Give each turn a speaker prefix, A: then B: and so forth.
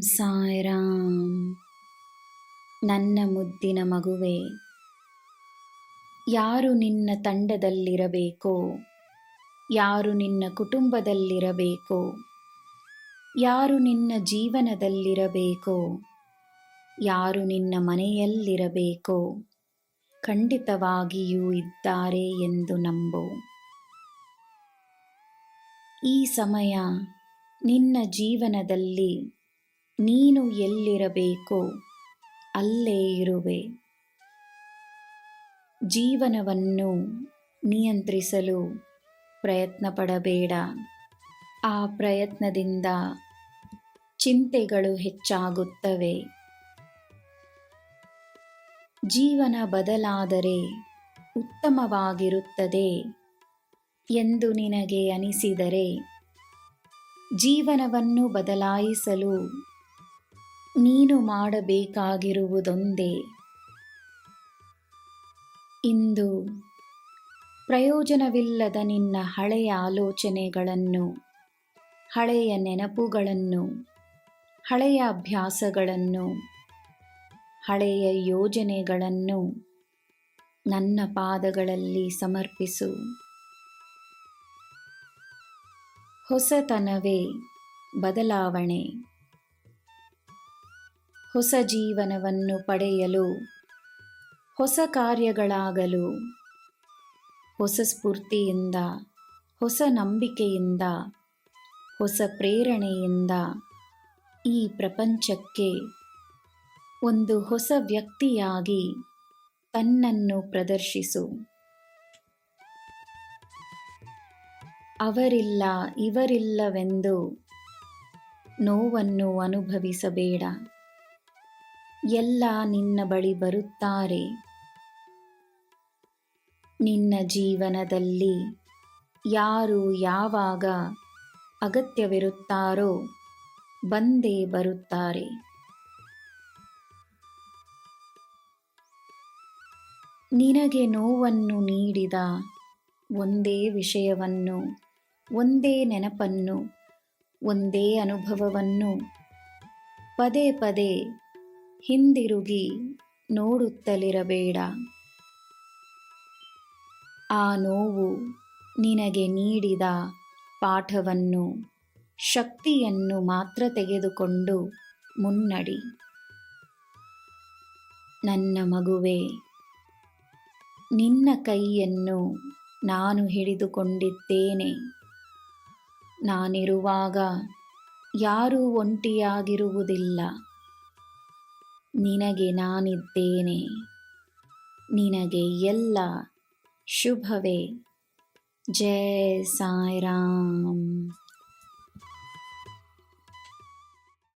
A: ಸಾಯಿರಾಮ್. ನನ್ನ ಮುದ್ದಿನ ಮಗುವೆ, ಯಾರು ನಿನ್ನ ತಂಡದಲ್ಲಿರಬೇಕೋ, ಯಾರು ನಿನ್ನ ಕುಟುಂಬದಲ್ಲಿರಬೇಕೋ, ಯಾರು ನಿನ್ನ ಜೀವನದಲ್ಲಿರಬೇಕೋ, ಯಾರು ನಿನ್ನ ಮನೆಯಲ್ಲಿರಬೇಕೋ, ಖಂಡಿತವಾಗಿಯೂ ಇದ್ದಾರೆ ಎಂದು ನಂಬು. ಈ ಸಮಯ ನಿನ್ನ ಜೀವನದಲ್ಲಿ ನೀನು ಎಲ್ಲಿರಬೇಕೋ ಅಲ್ಲೇ ಇರುವೆ. ಜೀವನವನ್ನು ನಿಯಂತ್ರಿಸಲು ಪ್ರಯತ್ನ ಪಡಬೇಡ. ಆ ಪ್ರಯತ್ನದಿಂದ ಚಿಂತೆಗಳು ಹೆಚ್ಚಾಗುತ್ತವೆ. ಜೀವನ ಬದಲಾದರೆ ಉತ್ತಮವಾಗಿರುತ್ತದೆ ಎಂದು ನಿನಗೆ ಅನಿಸಿದರೆ, ಜೀವನವನ್ನು ಬದಲಾಯಿಸಲು ನೀನು ಮಾಡಬೇಕಾಗಿರುವುದೊಂದೇ. ಇಂದು ಪ್ರಯೋಜನವಿಲ್ಲದ ನಿನ್ನ ಹಳೆಯ ಆಲೋಚನೆಗಳನ್ನು, ಹಳೆಯ ನೆನಪುಗಳನ್ನು, ಹಳೆಯ ಅಭ್ಯಾಸಗಳನ್ನು, ಹಳೆಯ ಯೋಜನೆಗಳನ್ನು ನನ್ನ ಪಾದಗಳಲ್ಲಿ ಸಮರ್ಪಿಸು. ಹೊಸತನವೇ ಬದಲಾವಣೆ. ಹೊಸ ಜೀವನವನ್ನು ಪಡೆಯಲು, ಹೊಸ ಕಾರ್ಯಗಳಾಗಲು, ಹೊಸ ಸ್ಫೂರ್ತಿಯಿಂದ, ಹೊಸ ನಂಬಿಕೆಯಿಂದ, ಹೊಸ ಪ್ರೇರಣೆಯಿಂದ ಈ ಪ್ರಪಂಚಕ್ಕೆ ಒಂದು ಹೊಸ ವ್ಯಕ್ತಿಯಾಗಿ ತನ್ನನ್ನು ಪ್ರದರ್ಶಿಸು. ಅವರಿಲ್ಲ ಇವರಿಲ್ಲವೆಂದು ನೋವನ್ನು ಅನುಭವಿಸಬೇಡ. ಎಲ್ಲ ನಿನ್ನ ಬಳಿ ಬರುತ್ತಾರೆ. ನಿನ್ನ ಜೀವನದಲ್ಲಿ ಯಾರು ಯಾವಾಗ ಅಗತ್ಯವಿರುತ್ತಾರೋ ಬಂದೇ ಬರುತ್ತಾರೆ. ನಿನಗೆ ನೋವನ್ನು ನೀಡಿದ ಒಂದೇ ವಿಷಯವನ್ನು, ಒಂದೇ ನೆನಪನ್ನು, ಒಂದೇ ಅನುಭವವನ್ನು ಪದೇ ಪದೇ ಹಿಂದಿರುಗಿ ನೋಡುತ್ತಲಿರಬೇಡ. ಆ ನೋವು ನಿನಗೆ ನೀಡಿದ ಪಾಠವನ್ನು, ಶಕ್ತಿಯನ್ನು ಮಾತ್ರ ತೆಗೆದುಕೊಂಡು ಮುನ್ನಡಿ. ನನ್ನ ಮಗುವೆ, ನಿನ್ನ ಕೈಯನ್ನು ನಾನು ಹಿಡಿದುಕೊಂಡಿದ್ದೇನೆ. ನಾನಿರುವಾಗ ಯಾರೂ ಒಂಟಿಯಾಗಿರುವುದಿಲ್ಲ. ನಿನಗೆ ನಾನಿದ್ದೇನೆ. ನಿನಗೆ ಎಲ್ಲ ಶುಭವೇ. ಜೈ ಸಾಯಿರಾಮ್.